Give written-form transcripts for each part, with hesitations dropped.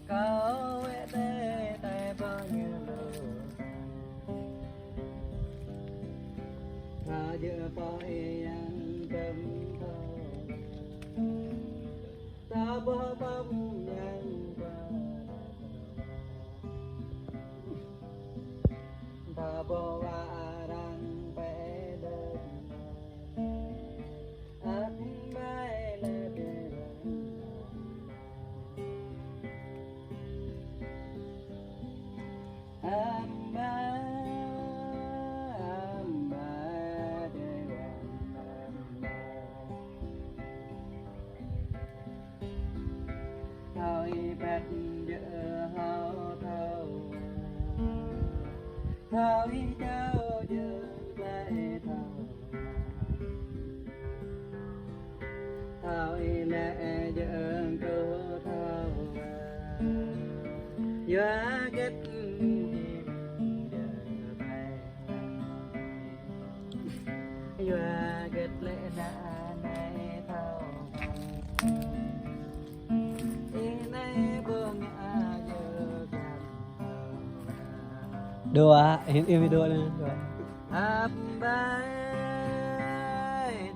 cao tê tay bao nhiêu thà giữa bãi ăn cơm thao ta bơ bông nhang ta bơ răng bé đơn ăn bay lên thao ý cháu dương lệ thao ý lệ dương cơ thao dọa kết dọa kết lệ na này thao ý này buông ngã dơ Doa, ini video ni. Ambai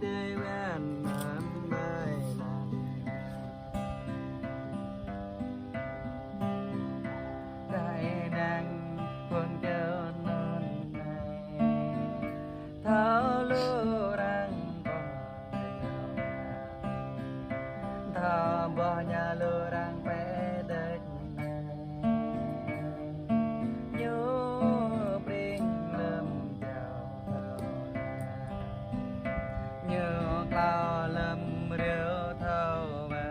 dewan ambai đại nàng con kêu non này thao lu răng thao bỏ nhà lu răng bé đất lao lâm rêu thâu mà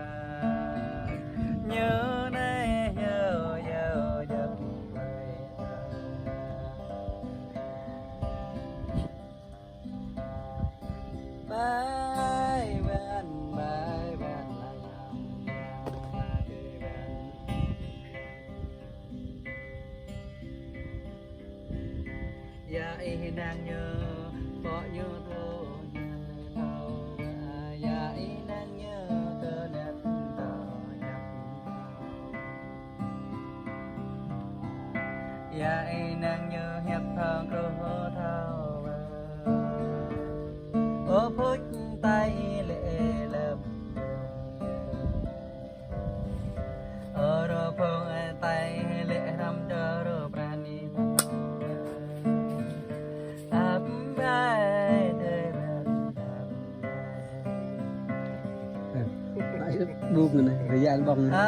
nhớ nay nhớ nhớ giấc mây bye bye dạ y đang nhớ có nhớ thôi dạy nàng như hiệp thang cơ thao ô phút tay lệ lầm ở đó phương tay lệ răm chờ rồi brani áp bay đời buông rồi này, thời gian bong này.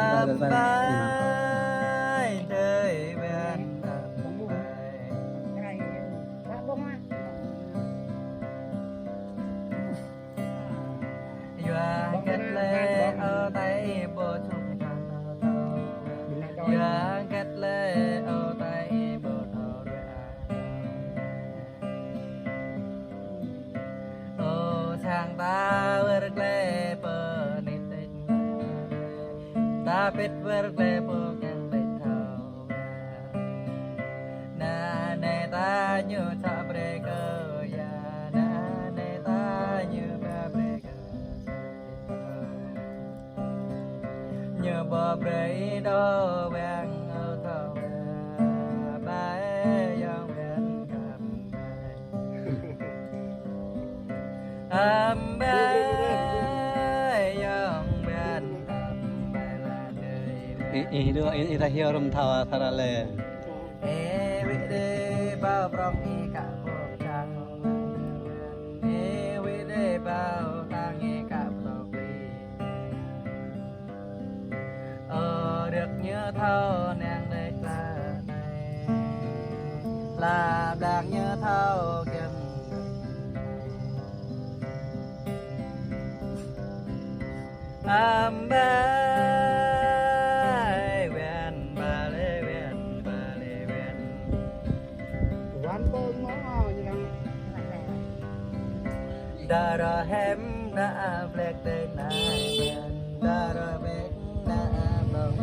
Kết lệ ở tay bộ trong thao kết lệ ở tay bộ thao ô sang ta vượt lệ bờ nít ta biết vượt lệ bờ càng lệ thao na ne ta như sa bre cơ ya na ne ta như ba bre nhờ bờ bể đó vàng ở thầu bay dòng vàng cầm bay dòng vàng cầm bay là đời Ini dah hiu rum thawa tharale. vị đi bao rong y cả buộc trăng vị đi bao tang y cả buộc được nhớ thâu nàng đây là này là đang nhớ thâu kiếm bay ven ba lê ven quán bông nó như đã ra hem đã flek tên này đã ra biết đã bông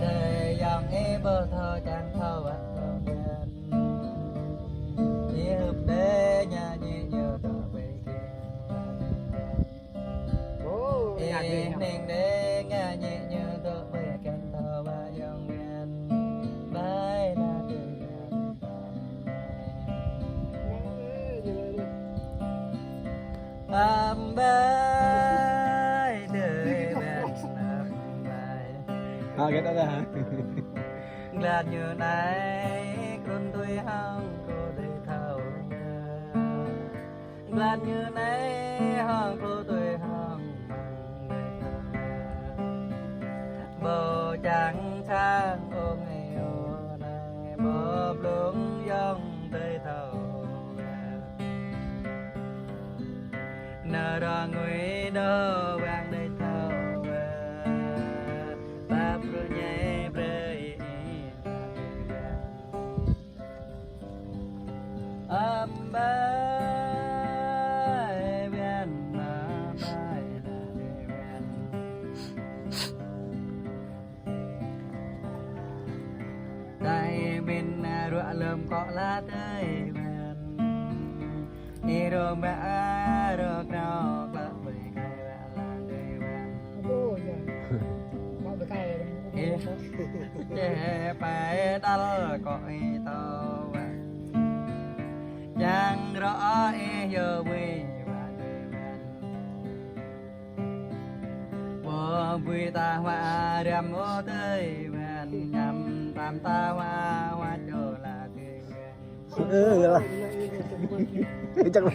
để dòng e bơ thơ chẳng thâu ạ đi hợp đế nhà nhị nhớ đỡ về kia nên để nghe nhẹ như tôi về căn thờ và dòng ngàn bay là từ ngàn bay đời bên bay cái đó là hả? glad như này con tôi hăng cô để thâu glad như này hăng cô tôi hăng bầu trắng sang ôm yêu này bờ lúng dòng tới thâu nở ra người đâu vang đây thâu ba pro nhẹ bơi bay biển bay là biển đây bên ruộng lơm cọ lá tới biển đi rồi mẹ được nào là bởi cái là đời biển chế phải đal cõi tàu chẳng rõ giờ vui và đời bên bố vui ta hoa rằm ô tới bên nhằm tam ta hoa hoa chỗ là tươi Rồi chắc là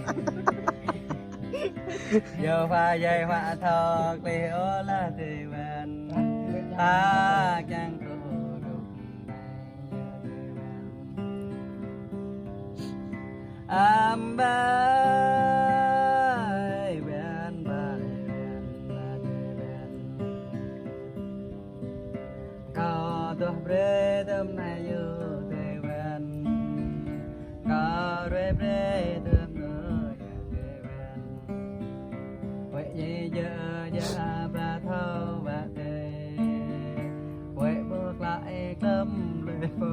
giờ pha dây hoa thật liễu là tươi bên ta chẳng có đục bay bên có tôi bre tâm này yêu tươi bên có bre tâm nữa tươi bên vậy gì giờ ba thâu ba tê vậy bước lại cấm lời phố